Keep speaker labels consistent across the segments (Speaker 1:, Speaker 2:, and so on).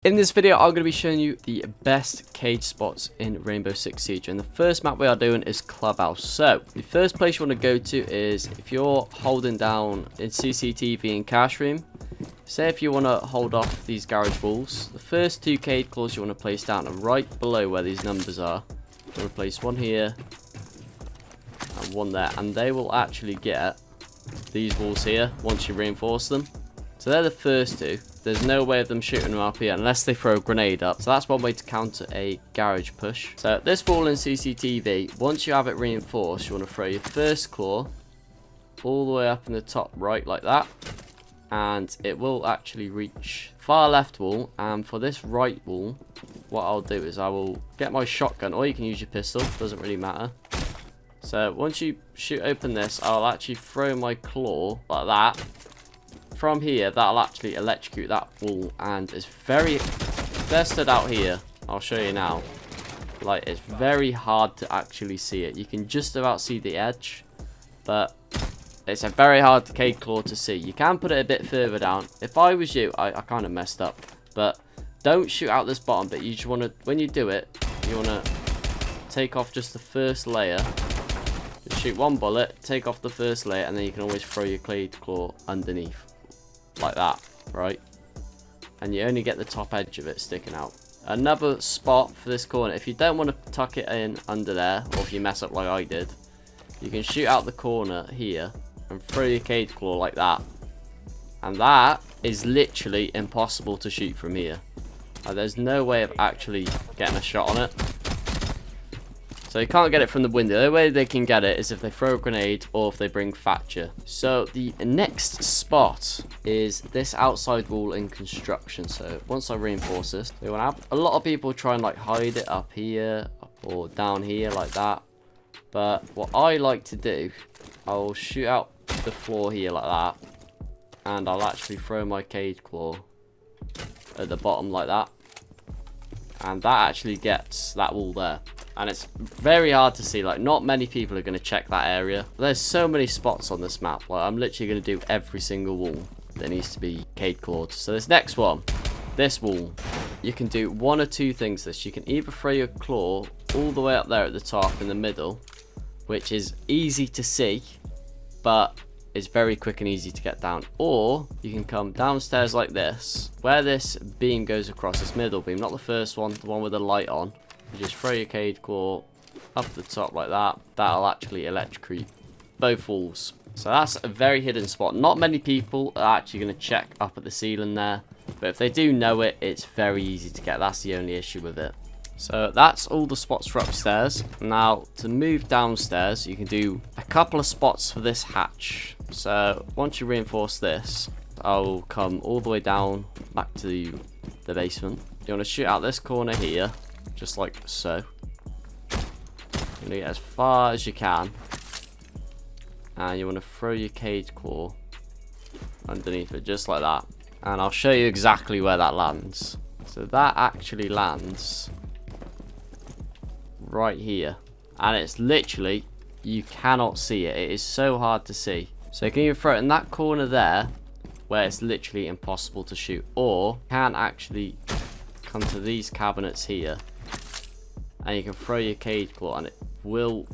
Speaker 1: In this video, I'm going to be showing you the best cage spots in Rainbow Six Siege, and the first map we are doing is Clubhouse. So, the first place you want to go to is if you're holding down in CCTV and cash room. Say if you want to hold off these garage walls, the first two cage claws you want to place down, and right below where these numbers are, you want to place one here and one there, and they will actually get these walls here once you reinforce them. So they're the first two. There's no way of them shooting them up here unless they throw a grenade up. So that's one way to counter a garage push. So this wall in CCTV, once you have it reinforced, you want to throw your first claw all the way up in the top right like that. And it will actually reach far left wall. And for this right wall, what I'll do is I will get my shotgun, or you can use your pistol, doesn't really matter. So once you shoot open this, I'll actually throw my claw like that. From here, that'll actually electrocute that wall, and it's very, they're stood out here, I'll show you now. Like, it's very hard to actually see it. You can just about see the edge, but it's a very hard cage claw to see. You can put it a bit further down. If I was you, I kind of messed up, but don't shoot out this bottom bit. You just want to, when you do it, you want to take off just the first layer. Just shoot one bullet, take off the first layer, and then you can always throw your cage claw underneath. Like that, right? And you only get the top edge of it sticking out. Another spot for this corner, if you don't want to tuck it in under there, or if you mess up like I did, you can shoot out the corner here and throw your cage claw like that. And that is literally impossible to shoot from here. There's no way of actually getting a shot on it. So you can't get it from the window. The only way they can get it is if they throw a grenade or if they bring Thatcher. So the next spot is this outside wall in construction. So once I reinforce this, we want to have a lot of people try and like hide it up here or down here like that. But what I like to do, I'll shoot out the floor here like that, and I'll actually throw my cage claw at the bottom like that, and that actually gets that wall there. And it's very hard to see, like not many people are going to check that area. There's so many spots on this map, like I'm literally going to do every single wall that needs to be cage clawed. So this next one, this wall, you can do one or two things. This, you can either throw your claw all the way up there at the top in the middle, which is easy to see, but it's very quick and easy to get down. Or you can come downstairs like this, where this beam goes across, this middle beam, not the first one, the one with the light on. You just throw your cage claw up the top like that. That'll actually electrocute both walls. So that's a very hidden spot. Not many people are actually going to check up at the ceiling there. But if they do know it, it's very easy to get. That's the only issue with it. So that's all the spots for upstairs. Now to move downstairs, you can do a couple of spots for this hatch. So once you reinforce this, I'll come all the way down back to the basement. You want to shoot out this corner here. Just like so. You're going to get as far as you can. And you want to throw your cage claw underneath it, just like that. And I'll show you exactly where that lands. So that actually lands right here. And it's literally, you cannot see it. It is so hard to see. So you can either throw it in that corner there, where it's literally impossible to shoot. Or you can actually come to these cabinets here. And you can throw your cage claw, and it will...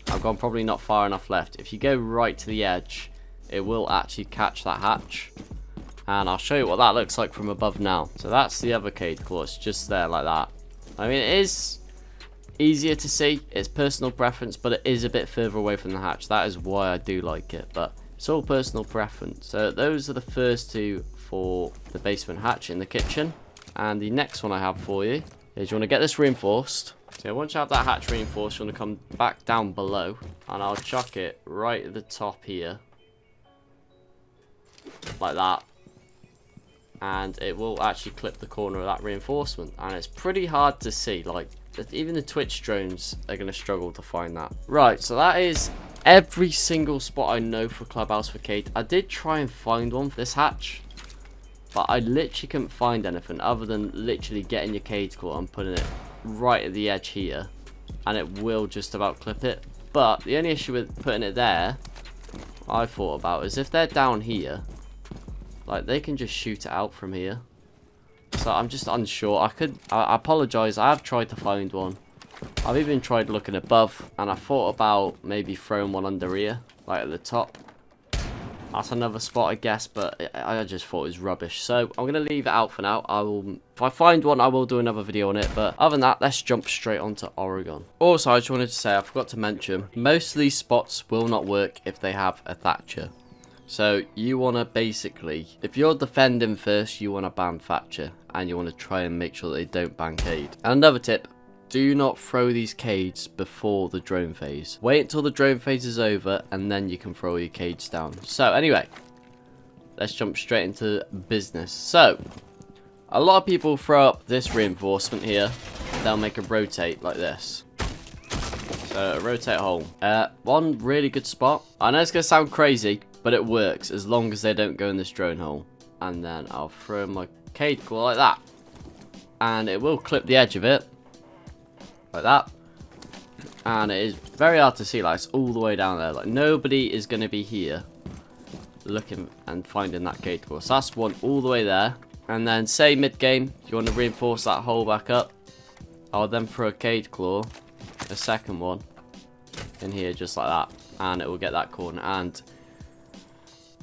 Speaker 1: I've gone probably not far enough left. If you go right to the edge, it will actually catch that hatch. And I'll show you what that looks like from above now. So that's the other cage claw. It's just there like that. I mean, it is easier to see. It's personal preference, but it is a bit further away from the hatch. That is why I do like it. But it's all personal preference. So those are the first two for the basement hatch in the kitchen. And the next one I have for you is you want to get this reinforced. So once you have that hatch reinforced, you want to come back down below, and I'll chuck it right at the top here, like that, and it will actually clip the corner of that reinforcement. And it's pretty hard to see, like even the Twitch drones are going to struggle to find that. Right, so that is every single spot I know for Clubhouse for Kate. I did try and find one for this hatch, but I literally couldn't find anything other than literally getting your cage claw and putting it right at the edge here, and it will just about clip it. But the only issue with putting it there, I thought about, is if they're down here, like they can just shoot it out from here. So I'm just unsure. I apologize. I have tried to find one. I've even tried looking above, and I thought about maybe throwing one under here, like at the top. That's another spot, I guess, but I just thought it was rubbish. So I'm gonna leave it out for now. If I find one, I will do another video on it. But other than that, let's jump straight onto Oregon. Also, I just wanted to say, I forgot to mention, most of these spots will not work if they have a Thatcher. So you want to basically, if you're defending first, you want to ban Thatcher, and you want to try and make sure they don't ban Cade. And another tip, do not throw these Cades before the drone phase. Wait until the drone phase is over, and then you can throw your Cades down. So anyway, let's jump straight into business. So, a lot of people throw up this reinforcement here. They'll make a rotate like this. So, a rotate hole. One really good spot. I know it's going to sound crazy, but it works as long as they don't go in this drone hole. And then I'll throw my Cade claw like that. And it will clip the edge of it. Like that. And it is very hard to see, like it's all the way down there. Like nobody is going to be here looking and finding that Cade claw. So that's one all the way there. And then say mid game, you want to reinforce that hole back up. I'll then throw a Cade claw, a second one in here just like that. And it will get that corner. And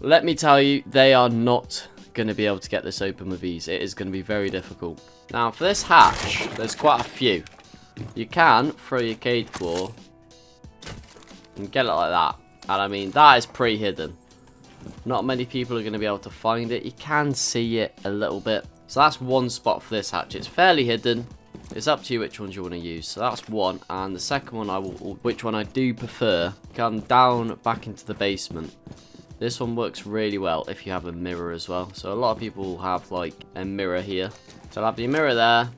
Speaker 1: let me tell you, they are not going to be able to get this open with ease. It is going to be very difficult. Now for this hatch, there's quite a few. You can throw your Cade claw and get it like that. And I mean, that is pretty hidden. Not many people are going to be able to find it. You can see it a little bit. So that's one spot for this hatch. It's fairly hidden. It's up to you which ones you want to use. So that's one. And the second one, which one I do prefer, come down back into the basement. This one works really well if you have a mirror as well. So a lot of people have like a mirror here. So I'll have your mirror there.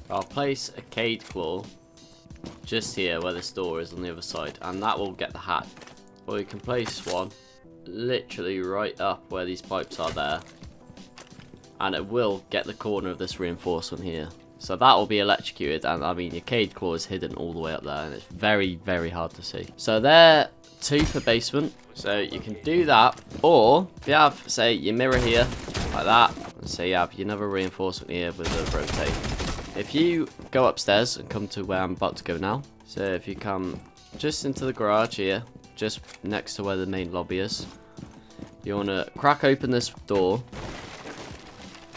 Speaker 1: I'll place a Cade claw just here where this door is on the other side, and that will get the hatch. Or you can place one literally right up where these pipes are there, and it will get the corner of this reinforcement here. So that will be electrocuted, and I mean your Cade claw is hidden all the way up there, and it's very, very hard to see. So there, two for basement. So you can do that, or if you have, say, your mirror here like that, and say you have another reinforcement here with a rotate. If you go upstairs and come to where I'm about to go now, so if you come just into the garage here, just next to where the main lobby is, you want to crack open this door,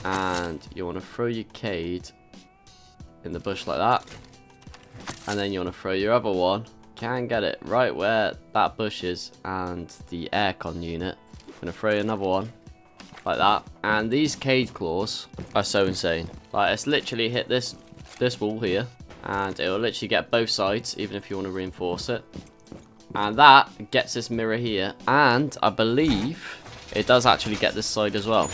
Speaker 1: and you want to throw your Cade in the bush like that, and then you want to throw your other one, can get it right where that bush is and the aircon unit. I'm going to throw another one like that, and these Cade claws are so insane. Like it's literally hit this wall here, and it will literally get both sides even if you want to reinforce it. And that gets this mirror here, and I believe it does actually get this side as well.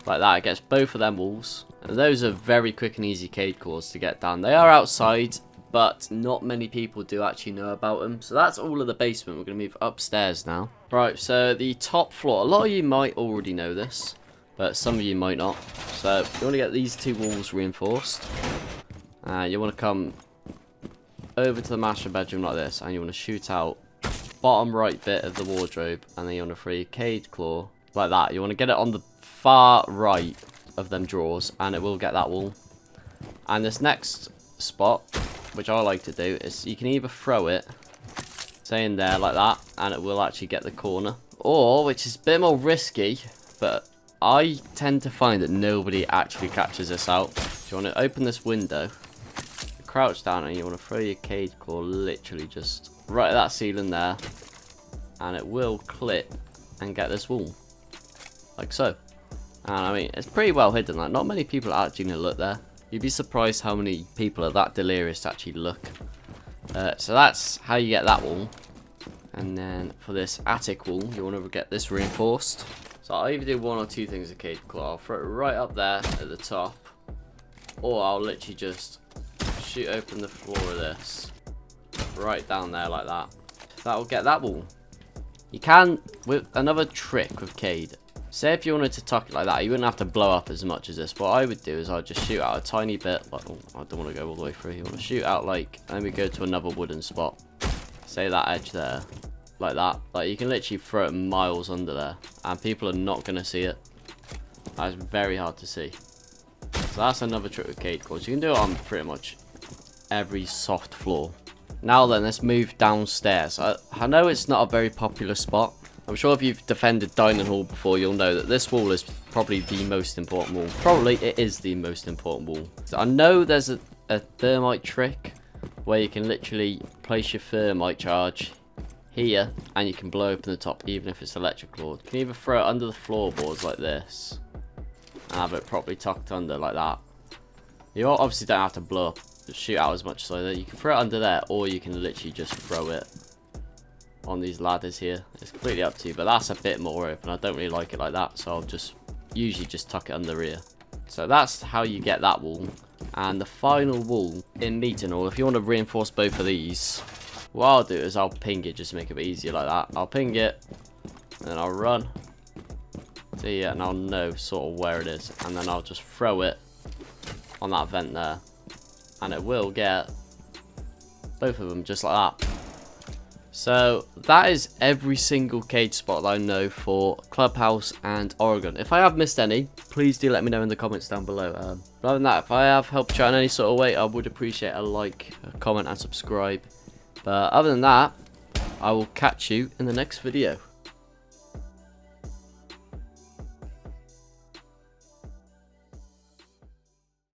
Speaker 1: Like that, it gets both of them walls. And those are very quick and easy Cade claws to get down. They are outside, but not many people do actually know about them. So that's all of the basement. We're going to move upstairs now. Right, so the top floor. A lot of you might already know this, but some of you might not. So you want to get these two walls reinforced. You want to come over to the master bedroom like this, and you want to shoot out bottom right bit of the wardrobe, and then you want to throw your Cade claw like that. You want to get it on the far right of them drawers, and it will get that wall. And this next spot, which I like to do, is you can either throw it, say in there like that, and it will actually get the corner, or, which is a bit more risky, but I tend to find that nobody actually catches this out. So you want to open this window, crouch down, and you want to throw your Cade claw literally just right at that ceiling there, and it will clip and get this wall, like so. And I mean, it's pretty well hidden. Like, not many people are actually going to look there. You'd be surprised how many people are that delirious to actually look. So that's how you get that wall. And then for this attic wall, you want to get this reinforced. So I'll either do one or two things with Cade claw. I'll throw it right up there at the top, or I'll literally just shoot open the floor of this right down there like that. That will get that wall. You can, with another trick with Cade, say if you wanted to tuck it like that, you wouldn't have to blow up as much as this. What I would do is I'd just shoot out a tiny bit, like, oh, I don't want to go all the way through. You want to shoot out like, let me go to another wooden spot. Say that edge there, like that. Like you can literally throw it miles under there, and people are not going to see it. That is very hard to see. So that's another trick with cage cords. You can do it on pretty much every soft floor. Now then, let's move downstairs. I know it's not a very popular spot. I'm sure if you've defended dining hall before, you'll know that this wall is probably the most important wall. Probably it is the most important wall. So I know there's a thermite trick where you can literally place your thermite charge here and you can blow open the top even if it's electric cord. You can either throw it under the floorboards like this and have it properly tucked under like that. You obviously don't have to blow up, shoot out as much, so that you can throw it under there, or you can literally just throw it on these ladders here. It's completely up to you, but that's a bit more open. I don't really like it like that, so I'll just usually just tuck it under here. So that's how you get that wall. And the final wall in meeting hall, if you want to reinforce both of these, what I'll do is I'll ping it just to make it a bit easier like that. I'll ping it, and then I'll run to here, and I'll know sort of where it is, and then I'll just throw it on that vent there, and it will get both of them just like that. So that is every single cage spot that I know for Clubhouse and Oregon. If I have missed any, please do let me know in the comments down below. But other than that, if I have helped you out in any sort of way, I would appreciate a like, a comment and subscribe. But other than that, I will catch you in the next video.